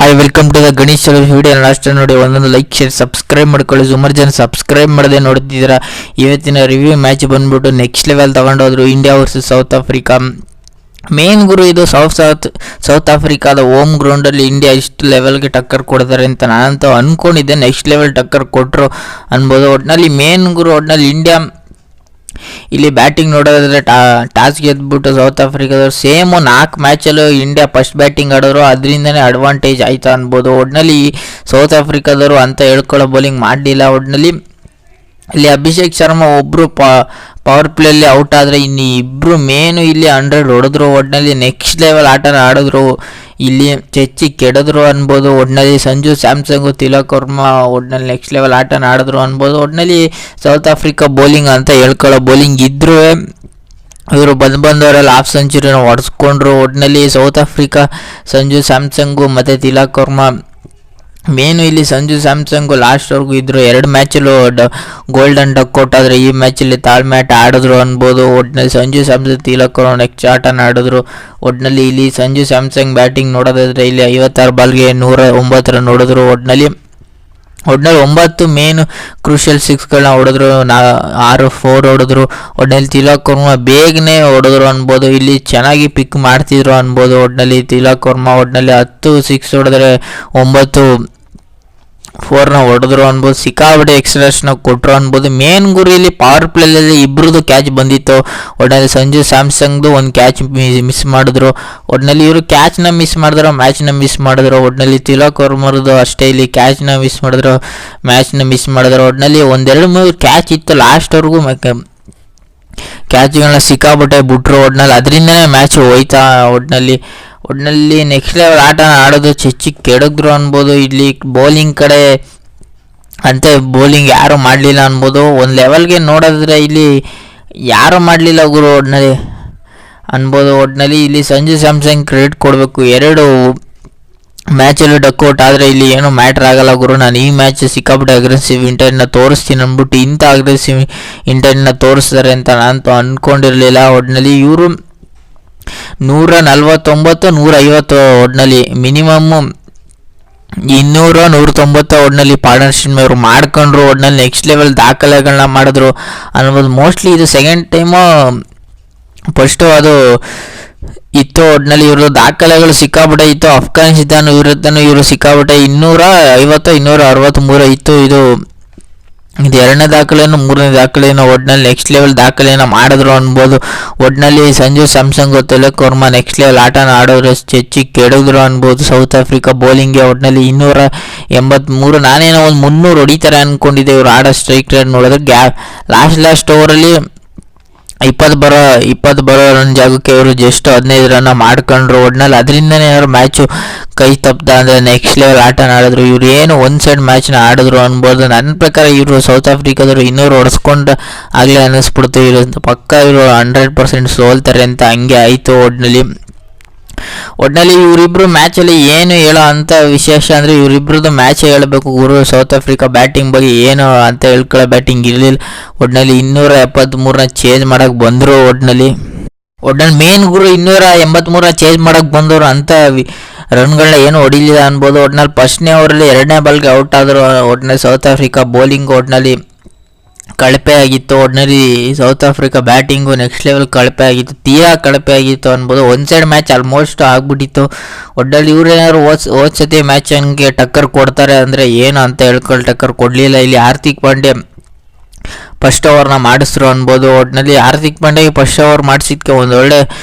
Hi welcome to the Ganesh video last ನೋಡಿ ಒಂದೊಂದು like share subscribe ಮಾಡ್ಕೊಳ್ಳಿ. ಸುಮಾರು ಜನ ಸಬ್ಸ್ಕ್ರೈಬ್ ಮಾಡದೆ ನೋಡ್ತಿದ್ದೀರಾ. ಇವತ್ತಿನ ರಿವ್ಯೂ ಮ್ಯಾಚ್ ಬಂದ್ಬಿಟ್ಟು ನೆಕ್ಸ್ಟ್ ಲೆವೆಲ್ ತಗೊಂಡೋದ್ರು India versus South Africa. Main ಗುರು ಇದು ಸೌತ್ ಆಫ್ರಿಕಾದ ಹೋಮ್ ಗ್ರೌಂಡಲ್ಲಿ ಇಂಡಿಯಾ ಇಷ್ಟು ಲೆವೆಲ್ಗೆ ಟಕ್ಕರ್ ಕೊಡ್ತಾರೆ ಅಂತ ನಾನಂತೂ ಅಂದ್ಕೊಂಡಿದ್ದೆ. ನೆಕ್ಸ್ಟ್ ಲೆವೆಲ್ ಟಕ್ಕರ್ ಕೊಟ್ಟರು ಅನ್ಬೋದು. ಒಟ್ಟಿನಲ್ಲಿ ಮೇನ್ ಗುರು ಒಟ್ಟಿನಲ್ಲಿ ಇಂಡಿಯಾ ಇಲ್ಲಿ ಬ್ಯಾಟಿಂಗ್ ನೋಡೋದಾದ್ರೆ ಟಾಸ್ ಗೆದ್ಬಿಟ್ಟು ಸೌತ್ ಆಫ್ರಿಕಾದವ್ರು ಸೇಮ್ 4 ಮ್ಯಾಚಲ್ಲೂ ಇಂಡಿಯಾ ಫಸ್ಟ್ ಬ್ಯಾಟಿಂಗ್ ಆಡೋರು, ಅದರಿಂದನೇ ಅಡ್ವಾಂಟೇಜ್ ಆಯ್ತಾ ಅನ್ಬೋದು. ಒಟ್ಟಿನಲ್ಲಿ ಸೌತ್ ಆಫ್ರಿಕಾದವರು ಅಂತ ಹೇಳ್ಕೊಳ್ಳೋ ಬೌಲಿಂಗ್ ಮಾಡಲಿಲ್ಲ. ಒಟ್ಟಿನಲ್ಲಿ ಇಲ್ಲಿ ಅಭಿಷೇಕ್ ಶರ್ಮಾ ಒಬ್ಬರು ಪವರ್ ಪ್ಲೇಯಲ್ಲಿ ಔಟ್ ಆದರೆ ಇನ್ನು ಇಬ್ಬರು ಮೇನು ಇಲ್ಲಿ 100 ಹೊಡೆದ್ರು. ಒಟ್ಟಿನಲ್ಲಿ ನೆಕ್ಸ್ಟ್ ಲೆವೆಲ್ ಆಟನ ಆಡಿದ್ರು, ಇಲ್ಲಿ ಚೆಚ್ಚಿ ಕೆಡಿದ್ರು ಅನ್ಬೋದು. ಒಟ್ಟಿನಲ್ಲಿ ಸಂಜು ಸ್ಯಾಮ್ಸಂಗು ತಿಲಕ್ ವರ್ಮಾ ಒಟ್ಟಿನಲ್ಲಿ ನೆಕ್ಸ್ಟ್ ಲೆವೆಲ್ ಆಟನ ಆಡಿದ್ರು ಅನ್ಬೋದು. ಒಟ್ಟಿನಲ್ಲಿ ಸೌತ್ ಆಫ್ರಿಕಾ ಬೌಲಿಂಗ್ ಅಂತ ಹೇಳ್ಕೊಳ್ಳೋ ಬೌಲಿಂಗ್ ಇದ್ರೂ ಇವರು ಬಂದವರೆಲ್ಲ ಹಾಫ್ ಸೆಂಚುರಿನ ಹೊಡೆಸ್ಕೊಂಡ್ರು. ಒಟ್ಟಿನಲ್ಲಿ ಸೌತ್ ಆಫ್ರಿಕಾ ಸಂಜು ಸ್ಯಾಮ್ಸಂಗು ಮತ್ತು ತಿಲಕ್ ವರ್ಮಾ ಮೇನು ಇಲ್ಲಿ ಸಂಜು ಸ್ಯಾಮ್ಸಂಗು ಲಾಸ್ಟ್ವರೆಗೂ ಇದ್ದರು. 2 ಮ್ಯಾಚಲ್ಲೂ ಗೋಲ್ಡನ್ ಡಕ್ಔಟ್ ಆದರೆ ಈ ಮ್ಯಾಚಲ್ಲಿ ತಾಳ್ಮೆ ಆಟ ಆಡಿದ್ರು ಅನ್ಬೋದು. ಒಟ್ಟಿನಲ್ಲಿ ಸಂಜು ಸ್ಯಾಮ್ಸಂಗ್ ತಿಲಕ್ ವರ್ಮಾ ನೆಕ್ಸ್ಟ್ ಆಟನ ಆಡಿದ್ರು. ಒಟ್ಟಿನಲ್ಲಿ ಇಲ್ಲಿ ಸಂಜು ಸ್ಯಾಮ್ಸಂಗ್ ಬ್ಯಾಟಿಂಗ್ ನೋಡೋದಾದರೆ ಇಲ್ಲಿ 56 ಬಾಲ್ಗೆ 109 ರನ್ ಹೊಡೆದ್ರು. ಒಟ್ಟಿನಲ್ಲಿ 9 ಮೇನ್ ಕ್ರೂಷಿಯಲ್ 6ಗಳನ್ನ ಹೊಡೆದ್ರು, 6 4 ಹೊಡೆದ್ರು. ಒಟ್ಟಿನಲ್ಲಿ ತಿಲಕ್ ವರ್ಮಾ ಬೇಗನೆ ಹೊಡೆದ್ರು ಅನ್ಬೋದು. ಇಲ್ಲಿ ಚೆನ್ನಾಗಿ ಪಿಕ್ ಮಾಡ್ತಿದ್ರು ಅನ್ಬೋದು. ಒಟ್ಟಿನಲ್ಲಿ ತಿಲಕ್ ವರ್ಮಾ ಒಟ್ಟಿನಲ್ಲಿ 10 6 ಹೊಡೆದ್ರೆ 9 4ನ ಹೊಡೆದ್ರು ಅನ್ಬೋದು. ಸಿಕ್ಕಾಬಿಟ್ಟೆ ಎಕ್ಸ್ಟ್ರಾಸ್ನ ಕೊಟ್ಟರು ಅನ್ಬೋದು. ಮೇನ್ ಗುರಿ ಇಲ್ಲಿ ಪವರ್ ಪ್ಲೇಯಲ್ಲಿ ಇಬ್ಬರದು ಕ್ಯಾಚ್ ಬಂದಿತ್ತು. ಒಟ್ಟಿನಲ್ಲಿ ಸಂಜು ಸ್ಯಾಮ್ಸಂಗ್ದು ಒಂದು ಕ್ಯಾಚ್ ಮಿಸ್ ಮಾಡಿದ್ರು. ಒಟ್ಟಿನಲ್ಲಿ ಇವರು ಕ್ಯಾಚ್ನ ಮಿಸ್ ಮಾಡಿದ್ರು, ಮ್ಯಾಚ್ನ ಮಿಸ್ ಮಾಡಿದ್ರು. ಒಟ್ಟಿನಲ್ಲಿ ತಿಲಕ್ ವರ್ಮರದು ಅಷ್ಟೇ, ಇಲ್ಲಿ ಕ್ಯಾಚ್ನ ಮಿಸ್ ಮಾಡಿದ್ರು, ಮ್ಯಾಚ್ನ ಮಿಸ್ ಮಾಡಿದ್ರು. ಒಟ್ಟಿನಲ್ಲಿ 1-2-3 ಕ್ಯಾಚ್ ಇತ್ತು ಲಾಸ್ಟ್ವರೆಗೂ, ಕ್ಯಾಚ್ಗಳನ್ನ ಸಿಕ್ಕಾಬಿಟ್ಟೆ ಬಿಟ್ರು. ಒಟ್ಟಿನಲ್ಲಿ ಅದರಿಂದನೇ ಮ್ಯಾಚ್ ಹೋಯ್ತಾ. ಒಟ್ಟಿನಲ್ಲಿ ನೆಕ್ಸ್ಟ್ ಲೆವೆಲ್ ಆಟ ಆಡೋದು ಚೆಚ್ಚಿ ಕೆಡದ್ರು ಅನ್ಬೋದು. ಇಲ್ಲಿ ಬೌಲಿಂಗ್ ಕಡೆ ಅಂತ ಬೌಲಿಂಗ್ ಯಾರು ಮಾಡಲಿಲ್ಲ ಅನ್ಬೋದು. ಒಂದು ಲೆವೆಲ್ಗೆ ನೋಡಿದ್ರೆ ಇಲ್ಲಿ ಯಾರು ಮಾಡಲಿಲ್ಲ ಗುರು ಒಟ್ಟಿನಲ್ಲಿ ಅನ್ಬೋದು. ಒಟ್ಟಿನಲ್ಲಿ ಇಲ್ಲಿ ಸಂಜು ಸ್ಯಾಮ್ಸಂಗ್ ಕ್ರೆಡಿಟ್ ಕೊಡಬೇಕು. 2 ಮ್ಯಾಚಲ್ಲೂ ಡಕ್ಔಟ್ ಆದರೆ ಇಲ್ಲಿ ಏನೂ ಮ್ಯಾಟ್ರ್ ಆಗಲ್ಲ ಗುರು. ನಾನು ಈ ಮ್ಯಾಚ್ ಸಿಕ್ಕಾಬಿಟ್ಟೆ ಅಗ್ರೆಸಿವ್ ಇಂಟೆಂಟ್ನ ತೋರಿಸ್ತೀನಿ ಅಂದ್ಬಿಟ್ಟು ಇಂಥ ಅಗ್ರೆಸಿವ್ ಇಂಟೆಂಟ್ನ ತೋರಿಸ್ತಾರೆ ಅಂತ ನಾನಂತೂ ಅಂದ್ಕೊಂಡಿರಲಿಲ್ಲ. ಒಟ್ಟಿನಲ್ಲಿ ಇವರು 149 150 ಒಟ್ಟಿನಲ್ಲಿ ಮಿನಿಮಮ್ 200 190 ಒಟ್ಟಿನಲ್ಲಿ ಪಾರ್ಟ್ನರ್ಶಿಪ್ ಅವರು ಮಾಡ್ಕೊಂಡ್ರು. ಒಟ್ಟಿನಲ್ಲಿ ನೆಕ್ಸ್ಟ್ ಲೆವೆಲ್ ದಾಖಲೆಗಳನ್ನ ಮಾಡಿದ್ರು ಅನ್ಬೋದು. ಮೋಸ್ಟ್ಲಿ ಇದು ಸೆಕೆಂಡ್ ಟೈಮು ಫಸ್ಟು ಅದು ಇತ್ತು. ಒಟ್ಟಿನಲ್ಲಿ ಇವ್ರದ್ದು ದಾಖಲೆಗಳು ಸಿಕ್ಕಾಬಿಟ್ಟೆ ಇತ್ತು. ಅಫ್ಘಾನಿಸ್ತಾನ ವಿರುದ್ಧನೂ ಇವರು ಸಿಕ್ಕಾಬಿಟ್ಟೆ 250 263 ಇತ್ತು. ಇದು 2ನೇ ದಾಖಲೆಯನ್ನು 3ನೇ ದಾಖಲೆಯನ್ನು ಒಟ್ಟಿನಲ್ಲಿ ನೆಕ್ಸ್ಟ್ ಲೆವೆಲ್ ದಾಖಲೆಯನ್ನು ಮಾಡಿದ್ರು ಅನ್ಬೋದು. ಒಟ್ಟಿನಲ್ಲಿ ಸಂಜು ಸ್ಯಾಮ್ಸಂಗ್ ತಿಲಕ್ ವರ್ಮಾ ನೆಕ್ಸ್ಟ್ ಲೆವೆಲ್ ಆಟನ ಆಡೋರು ಚೆಚ್ಚಿ ಕೆಡಿದ್ರು ಅನ್ಬೋದು ಸೌತ್ ಆಫ್ರಿಕಾ ಬೌಲಿಂಗ್ಗೆ. ಒಟ್ಟಿನಲ್ಲಿ 283 ನಾನೇನೋ ಒಂದು 300 ಹೊಡಿತಾರೆ ಅಂದ್ಕೊಂಡಿದ್ದೆ. ಇವರು ಆಡೋ ಸ್ಟ್ರೈಕ್ ರೇಟ್ ನೋಡಿದ್ರೆ ಲಾಸ್ಟ್ ಓವರಲ್ಲಿ 20 ಬರೋ ರನ್ ಜಾಗಕ್ಕೆ ಇವರು ಜಸ್ಟ್ 15 ರನ್ ಮಾಡ್ಕೊಂಡ್ರು. ಒಟ್ಟಿನಲ್ಲಿ ಅದರಿಂದನೇ ಏನಾದ್ರು ಮ್ಯಾಚು ಕೈ ತಪ್ಪದ ಅಂದರೆ ನೆಕ್ಸ್ಟ್ ಲೆವೆಲ್ ಆಟನ ಆಡಿದ್ರು. ಇವ್ರು ಏನು ಒಂದು ಸೈಡ್ ಮ್ಯಾಚ್ನ ಆಡಿದ್ರು ಅನ್ಬೋದು. ನನ್ನ ಪ್ರಕಾರ ಇವರು ಸೌತ್ ಆಫ್ರಿಕಾದವರು 200 ಹೊಡೆಸ್ಕೊಂಡು ಆಗಲೇ ಅನ್ನಿಸ್ಬಿಡ್ತು. ಇವರು ಪಕ್ಕ ಇವರು 100% ಸೋಲ್ತಾರೆ ಅಂತ ಹಂಗೆ ಆಯಿತು. ಒಟ್ಟಿನಲ್ಲಿ ಇವರಿಬ್ಬರು ಮ್ಯಾಚಲ್ಲಿ ಏನು ಹೇಳೋ ಅಂಥ ವಿಶೇಷ ಅಂದರೆ ಇವರಿಬ್ಬರದ್ದು ಮ್ಯಾಚ್ ಹೇಳಬೇಕು ಗುರು. ಸೌತ್ ಆಫ್ರಿಕಾ ಬ್ಯಾಟಿಂಗ್ ಬಗ್ಗೆ ಏನು ಅಂತ ಹೇಳ್ಕೊಳ್ಳೋ ಬ್ಯಾಟಿಂಗ್ ಇರಲಿಲ್ಲ. ಒಟ್ಟಿನಲ್ಲಿ 273ನ ಚೇಂಜ್ ಮಾಡೋಕ್ಕೆ ಬಂದರು. ಒಟ್ಟಿನಲ್ಲಿ ಮೇನ್ ಗುರು 283ನ ಚೇಂಜ್ ಮಾಡೋಕ್ಕೆ ಬಂದವರು ಅಂಥ ರನ್ಗಳನ್ನ ಏನು ಹೊಡಿಲಿಲ್ಲ ಅನ್ಬೋದು. ಒಟ್ಟಿನಲ್ಲಿ ಫಸ್ಟ್ನೇ ಓವರಲ್ಲಿ 2ನೇ ಬಾಲ್ಗೆ ಔಟ್ ಆದರು. ಒಟ್ಟಿನಲ್ಲಿ ಸೌತ್ ಆಫ್ರಿಕಾ ಬೌಲಿಂಗ್ ಒಟ್ಟಿನಲ್ಲಿ ಕಳಪೆ ಆಗಿತ್ತು. ಒಟ್ಟಿನಲ್ಲಿ south Africa batting next level ಕಳಪೆ ಆಗಿತ್ತು, ತೀರಾ ಕಳಪೆ ಆಗಿತ್ತು ಅನ್ಬೋದು. ಒಂದು ಸೈಡ್ ಮ್ಯಾಚ್ ಆಲ್ಮೋಸ್ಟ್ ಆಗ್ಬಿಟ್ಟಿತ್ತು. ಒಟ್ಟಿನಲ್ಲಿ ಇವ್ರೇನಾದ್ರು ಹೋದ ಸತಿ ಮ್ಯಾಚ್ ಹಂಗೆ ಟಕ್ಕರ್ ಕೊಡ್ತಾರೆ ಅಂದರೆ ಏನು ಅಂತ ಹೇಳ್ಕೊಂಡು ಟಕ್ಕರ್ ಕೊಡಲಿಲ್ಲ. ಇಲ್ಲಿ ಹಾರ್ದಿಕ್ ಪಾಂಡ್ಯ ಫಸ್ಟ್ ಓವರ್ನ ಮಾಡಿಸ್ರು ಅನ್ಬೋದು. ಒಟ್ಟಿನಲ್ಲಿ ಹಾರ್ದಿಕ್ ಪಾಂಡ್ಯಗೆ ಫಸ್ಟ್ ಓವರ್ ಮಾಡಿಸಿದ್ದಕ್ಕೆ ಒಂದು ಒಳ್ಳೆ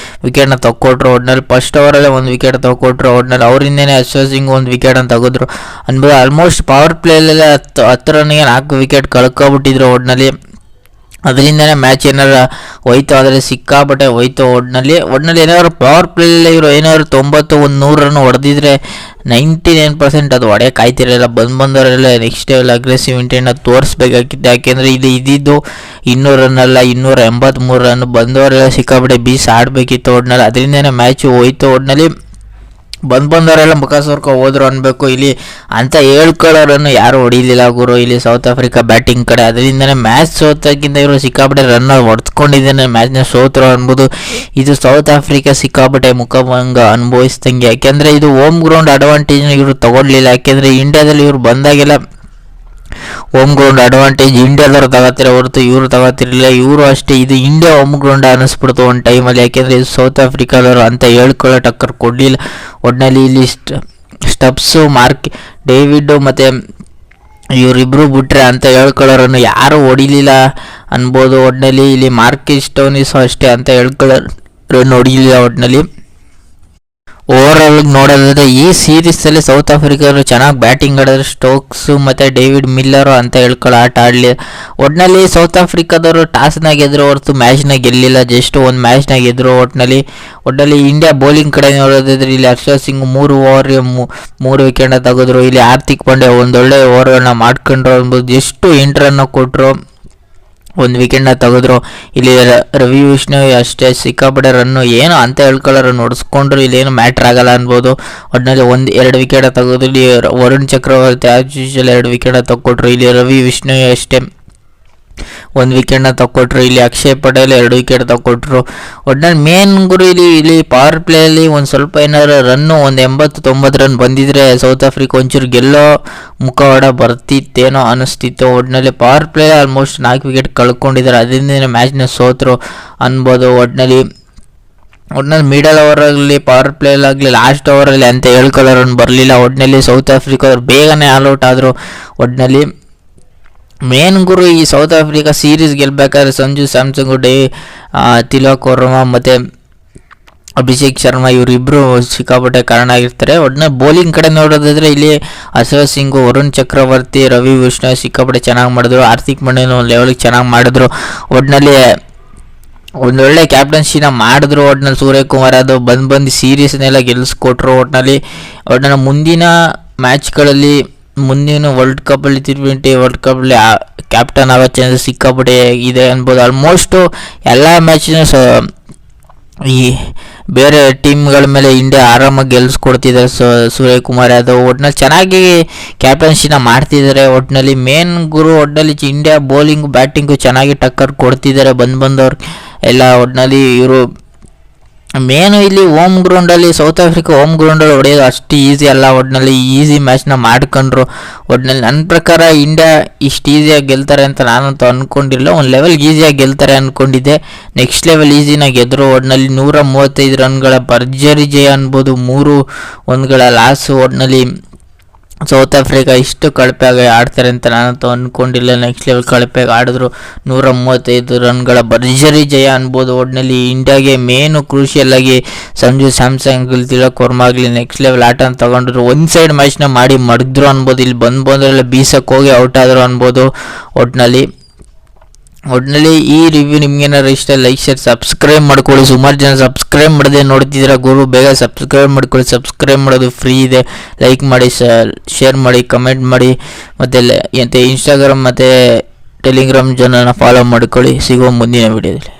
ವಿಕೆಟ್ನ ತಗೊಟ್ರು. ಒಟ್ಟಿನಲ್ಲಿ ಫಸ್ಟ್ ಓವರಲ್ಲೇ ಒಂದು ವಿಕೆಟ್ ತಗೊಟ್ರು. ಒಟ್ಟಿನಲ್ಲಿ ಅವರಿಂದನೇ ಅಶ್ವಥ್ ಸಿಂಗ್ ಒಂದು ವಿಕೆಟನ್ನು ತೆಗೆದ್ರು ಅನ್ಬೋದು. ಆಲ್ಮೋಸ್ಟ್ ಪವರ್ ಪ್ಲೇಯಲ್ಲೇ 10 ರನ್ನಿಗೆ 4 ವಿಕೆಟ್ ಕಳ್ಕೊಬಿಟ್ಟಿದ್ರು. ಒಟ್ಟಿನಲ್ಲಿ ಅದರಿಂದನೇ ಮ್ಯಾಚ್ ಏನಾರು ಹೋಯ್ತು ಆದರೆ ಸಿಕ್ಕಾಬಟ್ಟೆ ಹೋಯ್ತು. ಒಟ್ಟಿನಲ್ಲಿ ಏನಾದ್ರು ಪವರ್ ಪ್ಲೇಯಲ್ಲಿ ಇವರು ಏನಾದ್ರು 90 100 ರನ್ ಹೊಡೆದಿದ್ರೆ 99% ಅದು ಹೊಡೆಯೋಕೆ ಆಯ್ತಿರಲಿಲ್ಲ. ಬಂದವರೆಲ್ಲ ನೆಕ್ಸ್ಟ್ ಲೆವೆಲ್ ಅಗ್ರೆಸಿವ್ ಇಂಟೆಂಟ್ನ ತೋರಿಸ್ಬೇಕಾಗಿತ್ತು. ಯಾಕೆಂದರೆ ಇದ್ದಿದ್ದು 200 ರನ್ ಅಲ್ಲ, 283 ರನ್. ಬಂದವರೆಲ್ಲ ಸಿಕ್ಕಾಬಟ್ಟೆ ಬೀಸ್ ಆಡಬೇಕಿತ್ತು. ಒಟ್ಟಿನಲ್ಲಿ ಅದರಿಂದನೇ ಮ್ಯಾಚು ಹೋಯ್ತು. ಒಟ್ಟಿನಲ್ಲಿ ಬಂದವರೆಲ್ಲ ಮುಖ ಸೋರ್ಕೊ ಹೋದ್ರು ಅನ್ಬೇಕು. ಇಲ್ಲಿ ಅಂತ ಹೇಳ್ಕೊಳ್ಳೋರನ್ನು ಯಾರು ಹೊಡಿಲಿಲ್ಲ ಗುರು ಇಲ್ಲಿ ಸೌತ್ ಆಫ್ರಿಕಾ ಬ್ಯಾಟಿಂಗ್ ಕಡೆ. ಅದರಿಂದನೇ ಮ್ಯಾಚ್ ಸೋತಕ್ಕಿಂತ ಇವರು ಸಿಕ್ಕಾಪಟ್ಟೆ ರನ್ ಹೊಡೆದ್ಕೊಂಡಿದ್ದೇನೆ, ಮ್ಯಾಚ್ನ ಸೋತರು ಅನ್ಬೋದು. ಇದು ಸೌತ್ ಆಫ್ರಿಕಾ ಸಿಕ್ಕಾಪಟ್ಟೆ ಮುಖಭಂಗ ಅನುಭವಿಸ್ದಂಗೆ, ಯಾಕೆಂದರೆ ಇದು ಹೋಮ್ ಗ್ರೌಂಡ್ ಅಡ್ವಾಂಟೇಜ್ನ ಇವರು ತಗೊಳ್ಲಿಲ್ಲ. ಯಾಕೆಂದರೆ ಇಂಡಿಯಾದಲ್ಲಿ ಇವರು ಬಂದಾಗೆಲ್ಲ ಹೋಮ್ ಗ್ರೌಂಡ್ ಅಡ್ವಾಂಟೇಜ್ ಇಂಡಿಯಾದವ್ರು ತಗೋತಿರೋ ಹೊರತು ಇವರು ತಗೋತಿರಲಿಲ್ಲ. ಇವರು ಅಷ್ಟೇ, ಇದು ಇಂಡಿಯಾ ಹೋಮ್ ಗ್ರೌಂಡ್ ಅನ್ನಿಸ್ಬಿಡ್ತು ಒಂದು ಟೈಮಲ್ಲಿ. ಯಾಕೆಂದರೆ ಇದು ಸೌತ್ ಆಫ್ರಿಕಾದವರು ಅಂತ ಹೇಳ್ಕೊಳ್ಳೋ ಟಕ್ಕರ್ ಕೊಡಲಿಲ್ಲ. ಒಟ್ಟಿನಲ್ಲಿ ಇಲ್ಲಿ ಸ್ಟಬ್ಸು, ಡೇವಿಡ್ ಮತ್ತು ಇವರಿಬ್ಬರು ಬಿಟ್ರೆ ಅಂತ ಹೇಳ್ಕೊಳ್ಳೋರನ್ನು ಯಾರೂ ಹೊಡಿಲಿಲ್ಲ ಅನ್ಬೋದು. ಒಟ್ಟಿನಲ್ಲಿ ಇಲ್ಲಿ ಮಾರ್ಕಿಸ್ ಸ್ಟೋನಿಸು ಅಷ್ಟೇ ಅಂತ ಹೇಳ್ಕೊಳ್ಳೋರನ್ನು ಹೊಡಿಲಿಲ್ಲ. ಒಟ್ಟಿನಲ್ಲಿ ಓವರಾಲ್ ನೋಡೋದಾದ್ರೆ ಈ ಸೀರೀಸಲ್ಲಿ ಸೌತ್ ಆಫ್ರಿಕಾರು ಚೆನ್ನಾಗಿ ಬ್ಯಾಟಿಂಗ್ ಆಡಿದ್ರೆ, ಸ್ಟೋಕ್ಸು ಮತ್ತು ಡೇವಿಡ್ ಮಿಲ್ಲರು ಅಂತ ಹೇಳ್ಕೊಳ್ಳೋ ಆಟ ಆಡಲಿ. ಒಟ್ಟಿನಲ್ಲಿ ಸೌತ್ ಆಫ್ರಿಕಾದವರು ಟಾಸ್ನಾಗ ಗೆದ್ರು ಹೊರತು ಮ್ಯಾಚ್ನಾಗ ಗೆಲ್ಲಿಲ್ಲ, ಜಸ್ಟ್ ಒಂದು ಮ್ಯಾಚ್ನಾಗ ಗೆದ್ರು. ಒಟ್ಟಿನಲ್ಲಿ ಇಂಡಿಯಾ ಬೌಲಿಂಗ್ ಕಡೆ ನೋಡೋದಾದ್ರೆ ಇಲ್ಲಿ ಹರ್ಷದ್ ಸಿಂಗ್ 3 ಓವರ್ 3 ವಿಕೆಟ್ನ ತೆಗೆದ್ರು. ಇಲ್ಲಿ ಹಾರ್ದಿಕ್ ಪಾಂಡ್ಯ ಒಂದೊಳ್ಳೆ ಓವರ್ಗಳನ್ನ ಮಾಡ್ಕೊಂಡ್ರು ಅನ್ಬೋದು, ಜಸ್ಟ್ 8 ರನ್ನ ಕೊಟ್ಟರು, 1 ವಿಕೆಟ್ನ ತೆಗೆದ್ರು. ಇಲ್ಲಿ ರವಿ ವಿಷ್ಣು ಅಷ್ಟೇ ಸಿಕ್ಕಾಪಟ್ಟೆ ರನ್ನು, ಏನು ಅಂತ ಹೇಳ್ಕೊಳ್ಳೋರು ನೋಡಿಸ್ಕೊಂಡ್ರು, ಇಲ್ಲೇನು ಮ್ಯಾಟ್ರ್ ಆಗಲ್ಲ ಅನ್ಬೋದು. ಒಟ್ಟಿನಲ್ಲಿ 1-2 ವಿಕೆಟ್ ತೆಗೆದ್ರು. ಇಲ್ಲಿ ವರುಣ್ ಚಕ್ರವರ್ತಿ ಆಸ್ ಯೂಶುವಲ್ 2 ವಿಕೆಟ್ನ ತಗೊಟ್ರು. ಇಲ್ಲಿ ರವಿ ವಿಷ್ಣು ಅಷ್ಟೇ 1 ವಿಕೆಟ್ನ ತಗೊಟ್ರು. ಇಲ್ಲಿ ಅಕ್ಷಯ್ ಪಟೇಲ್ 2 ವಿಕೆಟ್ ತಗೊಟ್ರು. ಒಟ್ಟಿನಲ್ಲಿ ಮೇನ್ ಗುರು ಇಲ್ಲಿ ಪವರ್ ಪ್ಲೇಯಲ್ಲಿ ಒಂದು ಸ್ವಲ್ಪ ಏನಾದ್ರು ರನ್ನು, ಒಂದು 80-90 ರನ್ ಬಂದಿದ್ರೆ ಸೌತ್ ಆಫ್ರಿಕಾ ಒಂಚೂರು ಗೆಲ್ಲೋ ಮುಖವಾಡ ಬರ್ತಿತ್ತೇನೋ ಅನಿಸ್ತಿತ್ತು. ಒಟ್ಟಿನಲ್ಲಿ ಪವರ್ ಪ್ಲೇ ಆಲ್ಮೋಸ್ಟ್ 4 ವಿಕೆಟ್ ಕಳ್ಕೊಂಡಿದ್ದಾರೆ, ಅದರಿಂದ ಮ್ಯಾಚ್ನ ಸೋತರು ಅನ್ಬೋದು. ಒಟ್ಟಿನಲ್ಲಿ ಮಿಡಲ್ ಓವರಲ್ಲಿ, ಪವರ್ ಪ್ಲೇಲಾಗಲಿ, ಲಾಸ್ಟ್ ಓವರಲ್ಲಿ ಅಂತ ಹೇಳ್ಕೊಳ್ಳೋರನ್ನು ಬರಲಿಲ್ಲ. ಒಟ್ಟಿನಲ್ಲಿ ಸೌತ್ ಆಫ್ರಿಕಾ ಅವ್ರು ಬೇಗನೆ ಆಲ್ಔಟ್ ಆದರು. ಒಟ್ಟಿನಲ್ಲಿ ಮೇನ್ ಗುರು ಈ ಸೌತ್ ಆಫ್ರಿಕಾ ಸೀರೀಸ್ ಗೆಲ್ಲಬೇಕಾದ್ರೆ ಸಂಜು ಸ್ಯಾಮ್ಸಂಗು, ತಿಲಕ್ ವರ್ಮಾ ಮತ್ತು ಅಭಿಷೇಕ್ ಶರ್ಮಾ ಇವರಿಬ್ಬರು ಸಿಕ್ಕಾಪಟ್ಟೆ ಕಾರಣ ಆಗಿರ್ತಾರೆ. ಒಟ್ಟಿನಲ್ಲಿ ಬೌಲಿಂಗ್ ಕಡೆ ನೋಡೋದಾದರೆ ಇಲ್ಲಿ ಹರ್ಷದ್ ಸಿಂಗು, ವರುಣ್ ಚಕ್ರವರ್ತಿ, ರವಿ ವಿಷ್ಣು ಸಿಕ್ಕಾಪಟ್ಟೆ ಚೆನ್ನಾಗಿ ಮಾಡಿದ್ರು. ಹಾರ್ದಿಕ್ ಪಾಂಡ್ಯನು ಲೆವೆಲ್ಗೆ ಚೆನ್ನಾಗಿ ಮಾಡಿದ್ರು. ಒಟ್ಟಿನಲ್ಲಿ ಒಂದೊಳ್ಳೆ ಕ್ಯಾಪ್ಟನ್ಸಿನ ಮಾಡಿದ್ರು. ಒಟ್ಟಿನಲ್ಲಿ ಸೂರ್ಯಕುಮಾರ್ ಅದು ಬಂದು ಸೀರೀಸ್ನೆಲ್ಲ ಗೆಲ್ಲಿಸ್ಕೊಟ್ರು. ಒಟ್ಟಿನಲ್ಲಿ ಮುಂದಿನ ಮ್ಯಾಚ್ಗಳಲ್ಲಿ, ಮುಂದಿನ ವರ್ಲ್ಡ್ ಕಪ್ಪಲ್ಲಿ T20 ವರ್ಲ್ಡ್ ಕಪ್ಪಲ್ಲಿ ಕ್ಯಾಪ್ಟನ್ ಆಗೋ ಚಾನ್ಸಸ್ ಸಿಕ್ಕಾಪಟ್ಟೆ ಇದೆ ಅನ್ಬೋದು. ಆಲ್ಮೋಸ್ಟು ಎಲ್ಲ ಮ್ಯಾಚಿನ ಈ ಬೇರೆ ಟೀಮ್ಗಳ ಮೇಲೆ ಇಂಡಿಯಾ ಆರಾಮಾಗಿ ಗೆಲ್ಲಿಸ್ಕೊಡ್ತಿದ್ದಾರೆ ಸೂರ್ಯಕುಮಾರ್ ಯಾದವ್. ಒಟ್ಟಿನಲ್ಲಿ ಚೆನ್ನಾಗಿ ಕ್ಯಾಪ್ಟನ್ಸಿನ ಮಾಡ್ತಿದ್ದಾರೆ. ಒಟ್ಟಿನಲ್ಲಿ ಮೇನ್ ಗುರು ಒಟ್ಟಿನಲ್ಲಿ ಇಂಡಿಯಾ ಬೌಲಿಂಗು ಬ್ಯಾಟಿಂಗು ಚೆನ್ನಾಗಿ ಟಕ್ಕರ್ ಕೊಡ್ತಿದ್ದಾರೆ ಬಂದವ್ರು ಎಲ್ಲ. ಒಟ್ಟಿನಲ್ಲಿ ಇವರು ಮೇನು ಇಲ್ಲಿ ಹೋಮ್ ಗ್ರೌಂಡಲ್ಲಿ, ಸೌತ್ ಆಫ್ರಿಕಾ ಹೋಮ್ ಗ್ರೌಂಡಲ್ಲಿ ಹೊಡೆಯೋದು ಅಷ್ಟು ಈಸಿ ಅಲ್ಲ. ಒಟ್ಟಿನಲ್ಲಿ ಈಸಿ ಮ್ಯಾಚ್ನ ಮಾಡ್ಕೊಂಡ್ರು. ಒಟ್ಟಿನಲ್ಲಿ ನನ್ನ ಪ್ರಕಾರ ಇಂಡಿಯಾ ಇಷ್ಟು ಈಸಿಯಾಗಿ ಗೆಲ್ತಾರೆ ಅಂತ ನಾನಂತೂ ಅಂದ್ಕೊಂಡಿಲ್ಲ. ಒಂದು ಲೆವೆಲ್ಗೆ ಈಸಿಯಾಗಿ ಗೆಲ್ತಾರೆ ಅಂದ್ಕೊಂಡಿದ್ದೆ, ನೆಕ್ಸ್ಟ್ ಲೆವೆಲ್ ಈಸಿನ ಗೆದ್ದರು. ಒಟ್ಟಿನಲ್ಲಿ 135 ರನ್ಗಳ ಭರ್ಜರಿ ಜಯ ಅನ್ಬೋದು, 3-1 ಲಾಸು. ಒಟ್ಟಿನಲ್ಲಿ ಸೌತ್ ಆಫ್ರಿಕಾ ಇಷ್ಟು ಕಳಪೆಯಾಗಿ ಆಡ್ತಾರೆ ಅಂತ ನಾನಂತೂ ಅಂದ್ಕೊಂಡಿಲ್ಲ. ನೆಕ್ಸ್ಟ್ ಲೆವೆಲ್ ಕಳಪೆಯಾಗಿ ಆಡಿದ್ರು, 135 ರನ್ಗಳ ಭರ್ಜರಿ ಜಯ ಅನ್ಬೋದು. ಒಟ್ಟಿನಲ್ಲಿ ಇಂಡಿಯಾಗೆ ಮೇನು ಕ್ರೂಷಿಯಲ್ ಆಗಿ ಸಂಜು ಸ್ಯಾಮ್ಸಂಗ್, ತಿಲಕ್ ವರ್ಮಾ ಆಗಲಿ ನೆಕ್ಸ್ಟ್ ಲೆವೆಲ್ ಆಟ ತಗೊಂಡ್ರು. ಒಂದು ಸೈಡ್ ಮ್ಯಾಚ್ನ ಮಾಡಿ ಮಡಗಿದ್ರು ಅನ್ಬೋದು. ಇಲ್ಲಿ ಬಂದ್ರೆಲ್ಲ ಬೀಸಕ್ಕೆ ಹೋಗಿ ಔಟ್ ಆದರು ಅನ್ಬೋದು. ಒಟ್ಟಿನಲ್ಲಿ ಈ ರಿವ್ಯೂ ನಿಮ್ಗೇನಾರು ಇಷ್ಟ, ಲೈಕ್ ಶೇರ್ ಸಬ್ಸ್ಕ್ರೈಬ್ ಮಾಡ್ಕೊಳ್ಳಿ. ಸುಮಾರು ಜನ ಸಬ್ಸ್ಕ್ರೈಬ್ ಮಾಡದೆ ನೋಡ್ತಿದ್ದೀರಾ ಗುರು, ಬೇಗ ಸಬ್ಸ್ಕ್ರೈಬ್ ಮಾಡ್ಕೊಳ್ಳಿ. ಸಬ್ಸ್ಕ್ರೈಬ್ ಮಾಡೋದು ಫ್ರೀ ಇದೆ. ಲೈಕ್ ಮಾಡಿ, ಶೇರ್ ಮಾಡಿ, ಕಮೆಂಟ್ ಮಾಡಿ, ಮತ್ತು ಇನ್ಸ್ಟಾಗ್ರಾಮ್ ಮತ್ತು ಟೆಲಿಗ್ರಾಮ್ ಜನನ ಫಾಲೋ ಮಾಡ್ಕೊಳ್ಳಿ. ಸಿಗೋ ಮುಂದಿನ ವಿಡಿಯೋದಲ್ಲಿ.